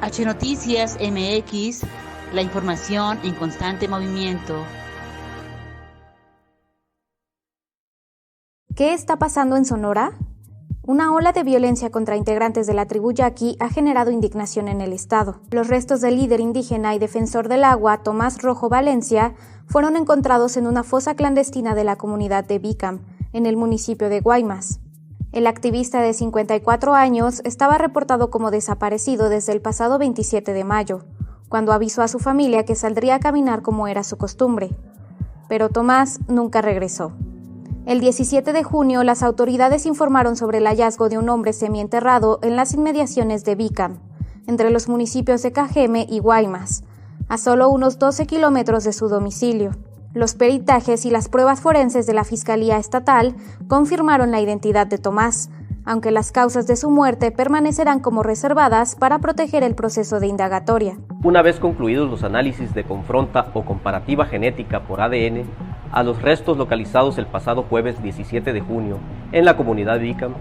H Noticias MX, la información en constante movimiento. ¿Qué está pasando en Sonora? Una ola de violencia contra integrantes de la tribu yaqui ha generado indignación en el estado. Los restos del líder indígena y defensor del agua, Tomás Rojo Valencia, fueron encontrados en una fosa clandestina de la comunidad de Bicam, en el municipio de Guaymas. El activista de 54 años estaba reportado como desaparecido desde el pasado 27 de mayo, cuando avisó a su familia que saldría a caminar como era su costumbre. Pero Tomás nunca regresó. El 17 de junio, las autoridades informaron sobre el hallazgo de un hombre semienterrado en las inmediaciones de Bicam, entre los municipios de Cajeme y Guaymas, a solo unos 12 kilómetros de su domicilio. Los peritajes y las pruebas forenses de la Fiscalía Estatal confirmaron la identidad de Tomás, aunque las causas de su muerte permanecerán como reservadas para proteger el proceso de indagatoria. Una vez concluidos los análisis de confronta o comparativa genética por ADN, a los restos localizados el pasado jueves 17 de junio en la comunidad de Bicam,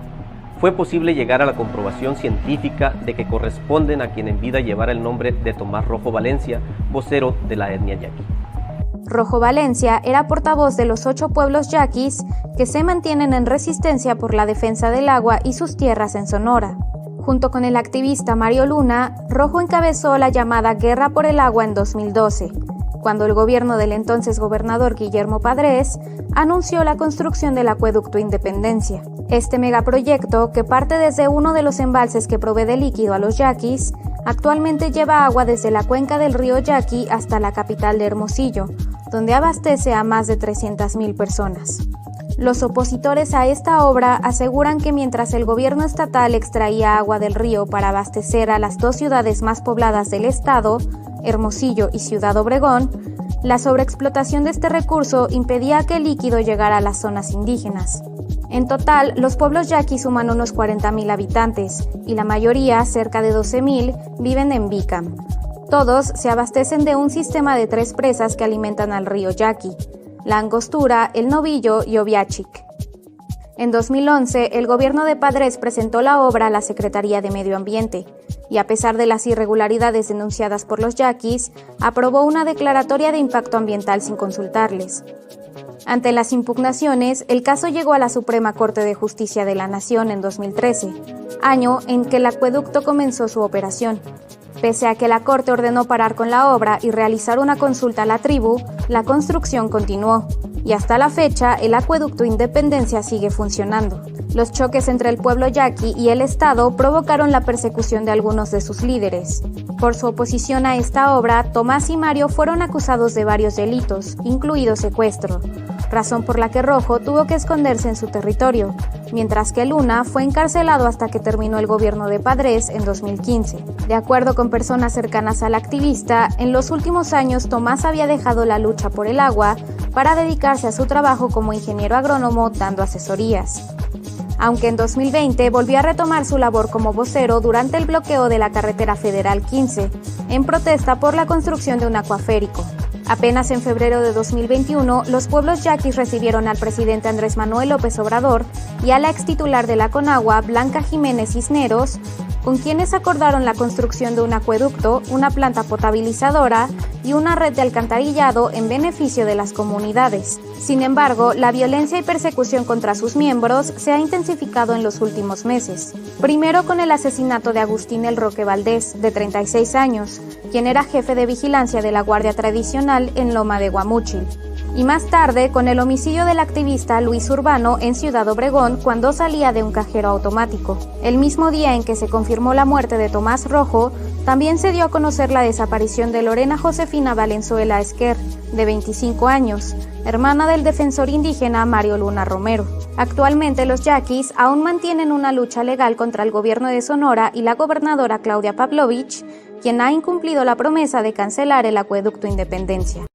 fue posible llegar a la comprobación científica de que corresponden a quien en vida llevara el nombre de Tomás Rojo Valencia, vocero de la etnia yaqui. Rojo Valencia era portavoz de los 8 pueblos yaquis que se mantienen en resistencia por la defensa del agua y sus tierras en Sonora. Junto con el activista Mario Luna, Rojo encabezó la llamada Guerra por el Agua en 2012, cuando el gobierno del entonces gobernador Guillermo Padres anunció la construcción del acueducto Independencia. Este megaproyecto, que parte desde uno de los embalses que provee de líquido a los yaquis, actualmente lleva agua desde la cuenca del río Yaqui hasta la capital de Hermosillo, donde abastece a más de 300,000 personas. Los opositores a esta obra aseguran que mientras el gobierno estatal extraía agua del río para abastecer a las 2 ciudades más pobladas del estado, Hermosillo y Ciudad Obregón, la sobreexplotación de este recurso impedía que el líquido llegara a las zonas indígenas. En total, los pueblos yaquis suman unos 40,000 habitantes y la mayoría, cerca de 12,000, viven en Bicam. Todos se abastecen de un sistema de 3 presas que alimentan al río Yaqui: La Angostura, El Novillo y Oviachic. En 2011, el gobierno de Padres presentó la obra a la Secretaría de Medio Ambiente y, a pesar de las irregularidades denunciadas por los yaquis, aprobó una declaratoria de impacto ambiental sin consultarles. Ante las impugnaciones, el caso llegó a la Suprema Corte de Justicia de la Nación en 2013, año en que el acueducto comenzó su operación. Pese a que la Corte ordenó parar con la obra y realizar una consulta a la tribu, la construcción continuó, y hasta la fecha el acueducto Independencia sigue funcionando. Los choques entre el pueblo yaqui y el Estado provocaron la persecución de algunos de sus líderes. Por su oposición a esta obra, Tomás y Mario fueron acusados de varios delitos, incluido secuestro, razón por la que Rojo tuvo que esconderse en su territorio, mientras que Luna fue encarcelado hasta que terminó el gobierno de Padres en 2015. De acuerdo con personas cercanas al activista, en los últimos años Tomás había dejado la lucha por el agua para dedicarse a su trabajo como ingeniero agrónomo dando asesorías. Aunque en 2020 volvió a retomar su labor como vocero durante el bloqueo de la carretera federal 15, en protesta por la construcción de un acuaférico. Apenas en febrero de 2021, los pueblos yaquis recibieron al presidente Andrés Manuel López Obrador y a la extitular de la Conagua, Blanca Jiménez Cisneros, con quienes acordaron la construcción de un acueducto, una planta potabilizadora y una red de alcantarillado en beneficio de las comunidades. Sin embargo, la violencia y persecución contra sus miembros se ha intensificado en los últimos meses. Primero con el asesinato de Agustín El Roque Valdés, de 36 años, quien era jefe de vigilancia de la Guardia Tradicional en Loma de Guamúchil. Y más tarde con el homicidio del activista Luis Urbano en Ciudad Obregón cuando salía de un cajero automático. El mismo día en que se confirmó la muerte de Tomás Rojo, también se dio a conocer la desaparición de Lorena Josefina Valenzuela Esquer, de 25 años, hermana del defensor indígena Mario Luna Romero. Actualmente los yaquis aún mantienen una lucha legal contra el gobierno de Sonora y la gobernadora Claudia Pavlovich, quien ha incumplido la promesa de cancelar el acueducto Independencia.